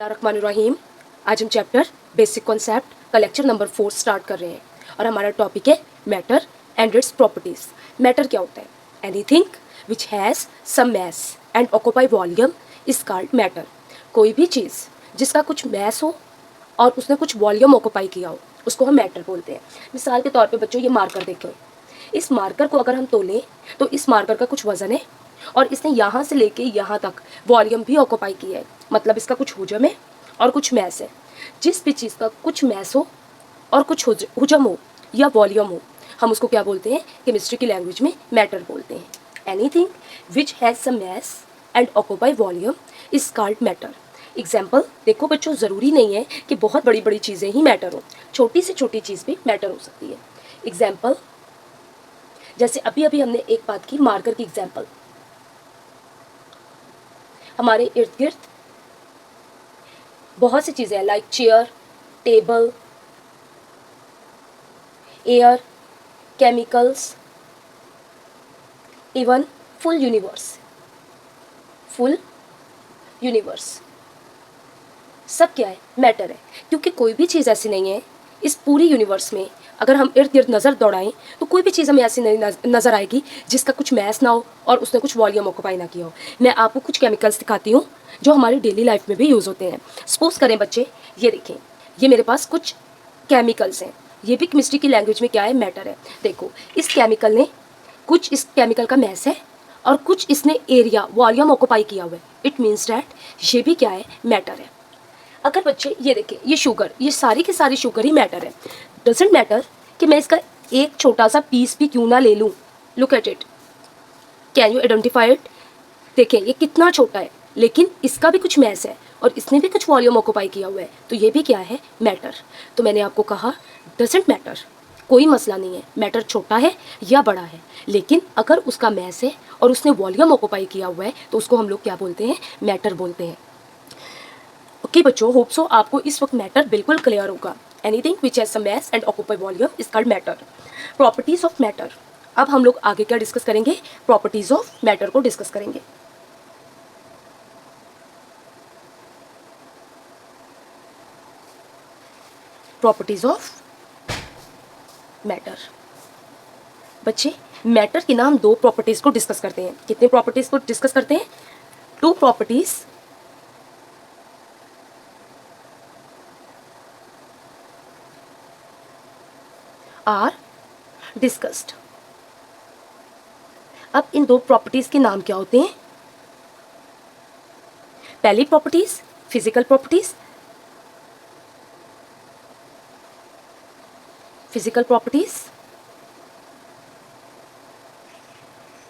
रहीम। आज हम chapter basic concept का लेक्चर नंबर 4 स्टार्ट कर रहे हैं और हमारा टॉपिक है matter and its properties. Matter क्या होता है? Anything which has some mass and occupy volume is called matter. कोई भी चीज़ जिसका कुछ मैस हो और उसने कुछ वॉल्यूम ऑक्यूपाई किया हो उसको हम मैटर बोलते हैं। मिसाल के तौर पे बच्चों, ये मार्कर देखें। इस मार्कर को अगर हम तोलें तो इस मार्कर का कुछ वजन है और इसने यहाँ से लेके यहाँ तक वॉल्यूम भी ऑक्यूपाई किया है, मतलब इसका कुछ हुजम है और कुछ मैस है। जिस भी चीज़ का कुछ मैस हो और कुछ हुजम हो या वॉल्यूम हो, हम उसको क्या बोलते हैं? केमिस्ट्री की लैंग्वेज में मैटर बोलते हैं। Anything which has some mass and occupy volume is called matter. Example देखो बच्चों, ज़रूरी नहीं है कि बहुत बड़ी बड़ी चीज़ें ही मैटर हो, छोटी से छोटी चीज़ भी मैटर हो सकती है। एग्जाम्पल जैसे अभी अभी हमने एक बात की, मार्कर की एग्जाम्पल। हमारे इर्द गिर्द बहुत सी चीज़ें हैं, like chair, table, air, chemicals, even full universe सब क्या है? मैटर है। क्योंकि कोई भी चीज़ ऐसी नहीं है इस पूरी यूनिवर्स में, अगर हम इर्द गिर्द नज़र दौड़ाएं तो कोई भी चीज़ हमें ऐसी नहीं नज़र आएगी जिसका कुछ मैस ना हो और उसने कुछ वॉल्यूम ऑक्यूपाई ना किया हो। मैं आपको कुछ केमिकल्स दिखाती हूँ जो हमारी डेली लाइफ में भी यूज़ होते हैं। सपोज करें बच्चे, ये देखें, ये मेरे पास कुछ केमिकल्स हैं। ये भी केमिस्ट्री की लैंग्वेज में क्या है? मैटर है। देखो, इस केमिकल ने कुछ, इस केमिकल का मैस है और कुछ इसने एरिया वॉल्यूम ऑक्यूपाई किया हुआ है। इट मीन्स डैट ये भी क्या है? मैटर है। अगर बच्चे ये देखें, ये शुगर, ये सारी की सारी शुगर ही मैटर है। डजेंट मैटर कि मैं इसका एक छोटा सा पीस भी क्यों ना ले लूँ। Look at it, can you identify it? देखें ये कितना छोटा है, लेकिन इसका भी कुछ मैस है और इसने भी कुछ वॉल्यूम ऑक्यूपाई किया हुआ है, तो ये भी क्या है? मैटर। तो मैंने आपको कहा डजेंट मैटर, कोई मसला नहीं है मैटर छोटा है या बड़ा है, लेकिन अगर उसका मैस है और उसने वॉल्यूम ऑक्यूपाई किया हुआ है तो उसको हम लोग क्या बोलते हैं? मैटर बोलते हैं। ओके बच्चों, होप सो आपको इस वक्त मैटर बिल्कुल क्लियर होगा। Anything which has some mass and occupy volume is called matter. Properties of matter. अब हम लोग आगे क्या डिस्कस करेंगे? प्रॉपर्टीज ऑफ मैटर को डिस्कस करेंगे। Properties of matter. बच्चे, मैटर की ना हम दो प्रॉपर्टीज को डिस्कस करते हैं। कितने प्रॉपर्टीज को डिस्कस करते हैं? 2 प्रॉपर्टीज आर डिस्कस्ड। अब इन दो प्रॉपर्टीज के नाम क्या होते हैं? पहली properties physical properties,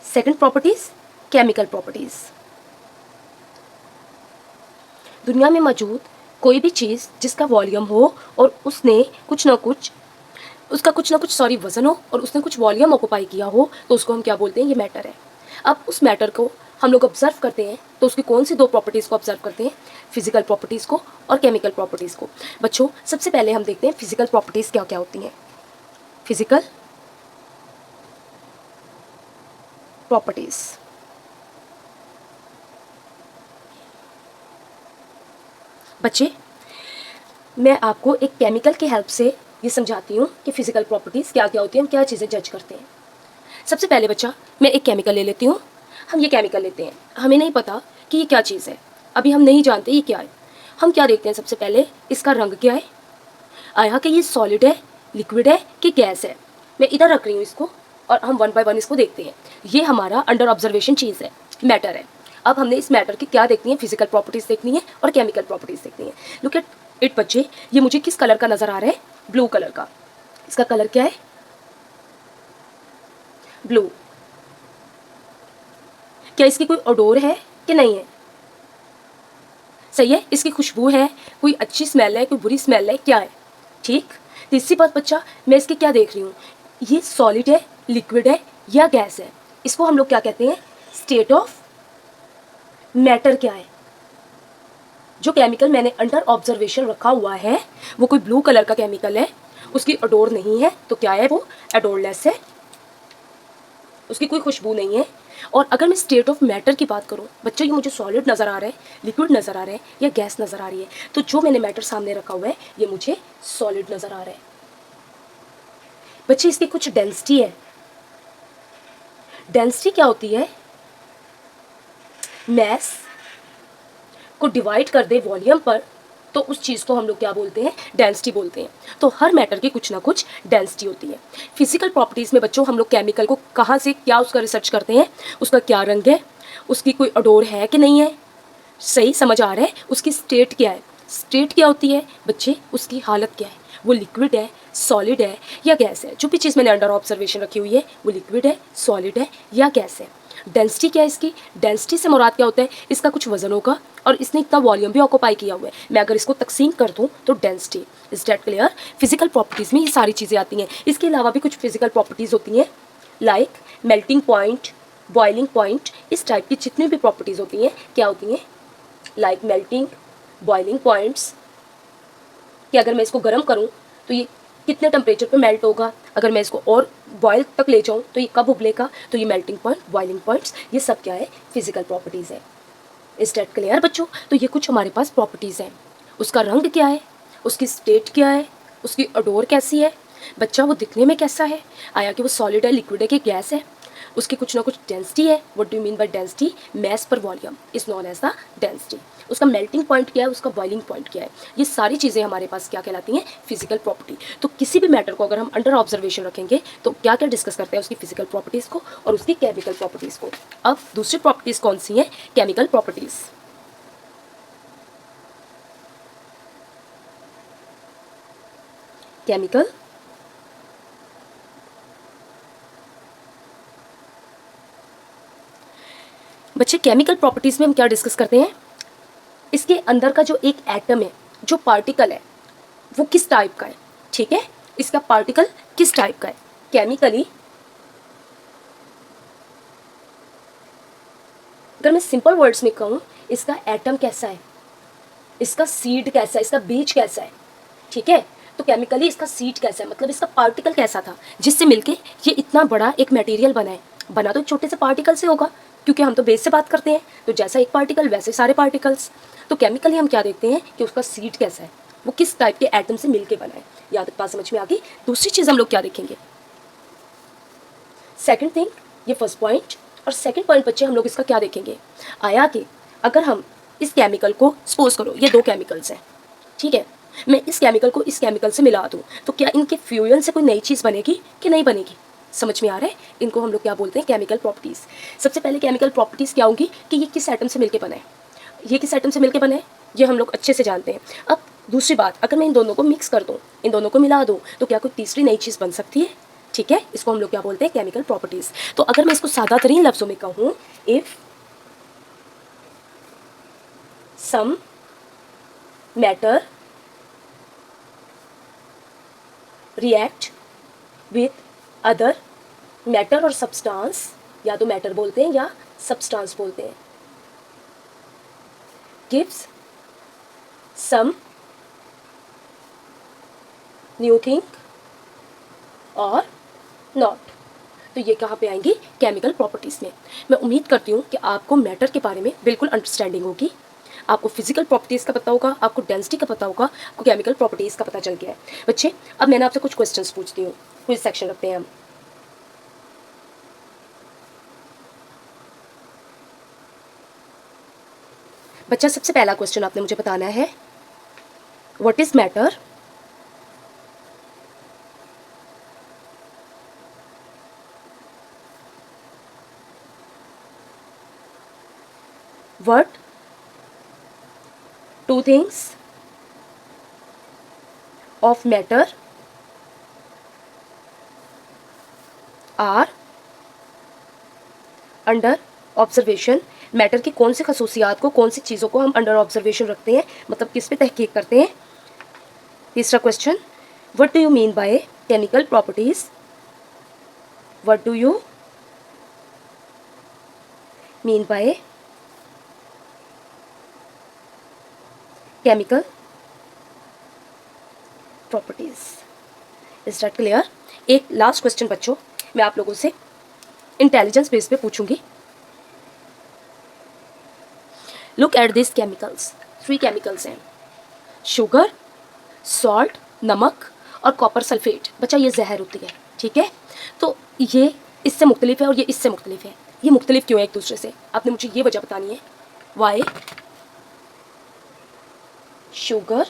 second properties chemical properties. दुनिया में मौजूद कोई भी चीज़ जिसका वॉल्यूम हो और उसने कुछ ना कुछ वजन हो और उसने कुछ वॉल्यूम ऑक्यूपाई किया हो, तो उसको हम क्या बोलते हैं? ये मैटर है। अब उस मैटर को हम लोग ऑब्जर्व करते हैं, तो उसकी कौन सी दो प्रॉपर्टीज़ को ऑब्जर्व करते हैं? फिजिकल प्रॉपर्टीज़ को और केमिकल प्रॉपर्टीज़ को। बच्चों, सबसे पहले हम देखते हैं फिजिकल प्रॉपर्टीज़ क्या क्या होती हैं। फिजिकल प्रॉपर्टीज़, बच्चे मैं आपको एक केमिकल की हेल्प से ये समझाती हूँ कि फिजिकल प्रॉपर्टीज़ क्या क्या होती हैं, हम क्या चीज़ें जज करते हैं। सबसे पहले बच्चा, मैं एक केमिकल ले लेती हूँ। हम ये केमिकल लेते हैं, हमें नहीं पता कि ये क्या चीज़ है, अभी हम नहीं जानते ये क्या है। हम क्या देखते हैं? सबसे पहले इसका रंग क्या है, आया कि ये सॉलिड है, लिक्विड है कि गैस है। मैं इधर रख रही हूँ इसको और हम 1 बाय 1 इसको देखते हैं। ये हमारा अंडर ऑब्जर्वेशन चीज़ है, मैटर है। अब हमने इस मैटर की क्या देखनी है? फिजिकल प्रॉपर्टीज़ देखनी है और केमिकल प्रॉपर्टीज़ देखनी है। लुक एट इट बच्चे, ये मुझे किस कलर का नज़र आ रहा है? ब्लू कलर का। इसका कलर क्या है? ब्लू। क्या इसकी कोई ओडोर है कि नहीं है? सही है। इसकी खुशबू है, कोई अच्छी स्मेल है, कोई बुरी स्मेल है, क्या है? ठीक। तीसरी बात बच्चा, मैं इसके क्या देख रही हूँ? ये सॉलिड है, लिक्विड है या गैस है? इसको हम लोग क्या कहते हैं? स्टेट ऑफ मैटर क्या है? जो केमिकल मैंने अंडर ऑब्जर्वेशन रखा हुआ है वो कोई ब्लू कलर का केमिकल है, उसकी ओडोर नहीं है, तो क्या है वो? एडोरलेस है। उसकी कोई खुशबू नहीं है, और अगर मैं स्टेट ऑफ मैटर की बात करूँ बच्चों, ये मुझे सॉलिड नज़र आ रहा है, लिक्विड नज़र आ रहा है या गैस नज़र आ रही है, तो जो मैंने मैटर सामने रखा हुआ है ये मुझे सॉलिड नज़र आ रहा है। बच्चे इसकी कुछ डेंसिटी है। डेंसिटी क्या होती है? मैस को डिवाइड कर दे वॉल्यूम पर तो उस चीज़ को हम लोग क्या बोलते हैं? डेंसिटी बोलते हैं। तो हर मैटर की कुछ ना कुछ डेंसिटी होती है। फिजिकल प्रॉपर्टीज़ में बच्चों हम लोग केमिकल को कहाँ से क्या उसका रिसर्च करते हैं? उसका क्या रंग है, उसकी कोई अडोर है कि नहीं है, सही समझ आ रहा है, उसकी स्टेट क्या है। स्टेट क्या होती है बच्चे? उसकी हालत क्या है, वो लिक्विड है, सॉलिड है या गैस है। जो भी चीज़ मैंने अंडर ऑब्जर्वेशन रखी हुई है वो लिक्विड है, सॉलिड है या गैस है। डेंसिटी क्या है इसकी? डेंसिटी से मुराद क्या होता है? इसका कुछ वजन होगा और इसने इतना वॉल्यूम भी ऑक्यूपाई किया हुआ है। मैं अगर इसको तकसीम कर दूँ तो density. Is that clear? Physical properties में ये सारी चीज़ें आती हैं। इसके अलावा भी कुछ फिजिकल प्रॉपर्टीज़ होती हैं like melting point, boiling point. इस टाइप की जितनी भी प्रॉपर्टीज़ होती हैं क्या होती हैं? लाइक मेल्टिंग, बॉइलिंग पॉइंट्स, कि अगर मैं इसको गर्म करूं तो ये कितने टेम्परेचर पे मेल्ट होगा, अगर मैं इसको और बॉयल तक ले जाऊं तो ये कब उबलेगा। तो ये मेल्टिंग पॉइंट, बॉइलिंग पॉइंट्स, ये सब क्या है? फिजिकल प्रॉपर्टीज़ है। इज दैट क्लियर बच्चों? तो ये कुछ हमारे पास प्रॉपर्टीज़ हैं। उसका रंग क्या है, उसकी स्टेट क्या है, उसकी अडोर कैसी है, बच्चा वो दिखने में कैसा है, आया कि वो सॉलिड है, लिक्विड है कि गैस है, उसकी कुछ ना कुछ डेंसिटी है। What do you mean by density? Mass per volume is known as the density. उसका मेल्टिंग पॉइंट क्या है, उसका बॉइलिंग पॉइंट क्या है, ये सारी चीज़ें हमारे पास क्या कहलाती हैं? Physical property. तो किसी भी मैटर को अगर हम अंडर ऑब्जर्वेशन रखेंगे तो क्या क्या डिस्कस करते हैं? उसकी फिजिकल प्रॉपर्टीज़ को और उसकी केमिकल प्रॉपर्टीज़ को। अब दूसरी प्रॉपर्टीज़ कौन सी हैं? Chemical properties. केमिकल बच्चे, केमिकल प्रॉपर्टीज़ में हम क्या डिस्कस करते हैं? इसके अंदर का जो एक एटम है, जो पार्टिकल है, वो किस टाइप का है। ठीक है, इसका पार्टिकल किस टाइप का है केमिकली। अगर मैं सिंपल वर्ड्स में कहूँ, इसका एटम कैसा है, इसका सीड कैसा है, इसका बीज कैसा है। ठीक है, तो केमिकली इसका सीड कैसा है, मतलब इसका पार्टिकल कैसा था जिससे मिलके ये इतना बड़ा एक मटेरियल बना है। बना तो एक छोटे से पार्टिकल से होगा, क्योंकि हम तो बेस से बात करते हैं, तो जैसा एक पार्टिकल वैसे सारे पार्टिकल्स। तो केमिकली हम क्या देखते हैं कि उसका सीड कैसा है, वो किस टाइप के एटम से मिलके बना है। यहाँ तक बात समझ में आ गई। दूसरी चीज़ हम लोग क्या देखेंगे? सेकंड थिंग, ये फर्स्ट पॉइंट। और सेकंड पॉइंट बच्चे हम लोग इसका क्या देखेंगे? आया कि अगर हम इस केमिकल को सपोज करो, ये दो केमिकल्स हैं, ठीक है, मैं इस केमिकल को इस केमिकल से मिला दूँ तो क्या इनके फ्यूजन से कोई नई चीज़ बनेगी कि नहीं बनेगी? समझ में आ रहा है? इनको हम लोग क्या बोलते हैं? Chemical properties. सबसे पहले केमिकल प्रॉपर्टीज़ क्या होंगी कि ये किस एटम से मिलके बना है, ये किस एटम से मिलके बना है, ये हम लोग अच्छे से जानते हैं। अब दूसरी बात, अगर मैं इन दोनों को मिक्स कर दूँ, इन दोनों को मिला दूँ, तो क्या कोई तीसरी नई चीज़ बन सकती है? ठीक है, इसको हम लोग क्या बोलते हैं? Chemical properties. तो अगर मैं इसको सादा तरीन लफ्ज़ों में कहूँ, if some matter react with other matter और सब्सटेंस, या तो मैटर बोलते हैं या सब्सटेंस बोलते हैं, gives some new thing or not. तो ये कहाँ पे आएंगी? केमिकल प्रॉपर्टीज़ में। मैं उम्मीद करती हूँ कि आपको मैटर के बारे में बिल्कुल अंडरस्टैंडिंग होगी, आपको फिजिकल प्रॉपर्टीज़ का पता होगा, आपको डेंसिटी का पता होगा, आपको केमिकल प्रॉपर्टीज़ का पता चल गया है। बच्चे, अब मैंने आपसे कुछ क्वेश्चंस पूछती हूँ, क्विज सेक्शन रखते हैं हम। बच्चा, सबसे पहला क्वेश्चन आपने मुझे बताना है, what is matter? What two things of matter are under observation? Matter की कौन सी खसूसियात को, कौन सी चीज़ों को हम अंडर ऑब्जर्वेशन रखते हैं, मतलब किस पे तहकीक करते हैं। तीसरा question, what do you mean by chemical properties? What do you mean by chemical properties? Is that clear? एक लास्ट क्वेश्चन बच्चों, मैं आप लोगों से इंटेलिजेंस बेस पे पूछूंगी। Look at this chemicals, 3 chemicals हैं, शुगर, सॉल्ट नमक और कॉपर सल्फेट। बच्चा ये जहर होती है, ठीक है। तो ये इससे मुख्तलिफ है और ये इससे मुख्तलिफ है। ये मुख्तलिफ क्यों है एक दूसरे से, आपने मुझे ये वजह बतानी है। Why sugar,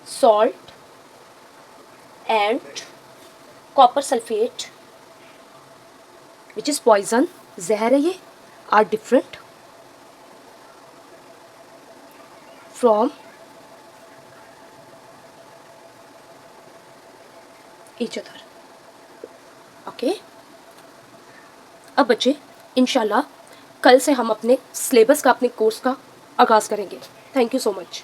salt and copper sulphate which is poison, जहर है ये, are different from each other. Okay, अब बच्चे इंशाल्लाह कल से हम अपने सिलेबस का, अपने कोर्स का आगाज़ करेंगे। Thank you so much.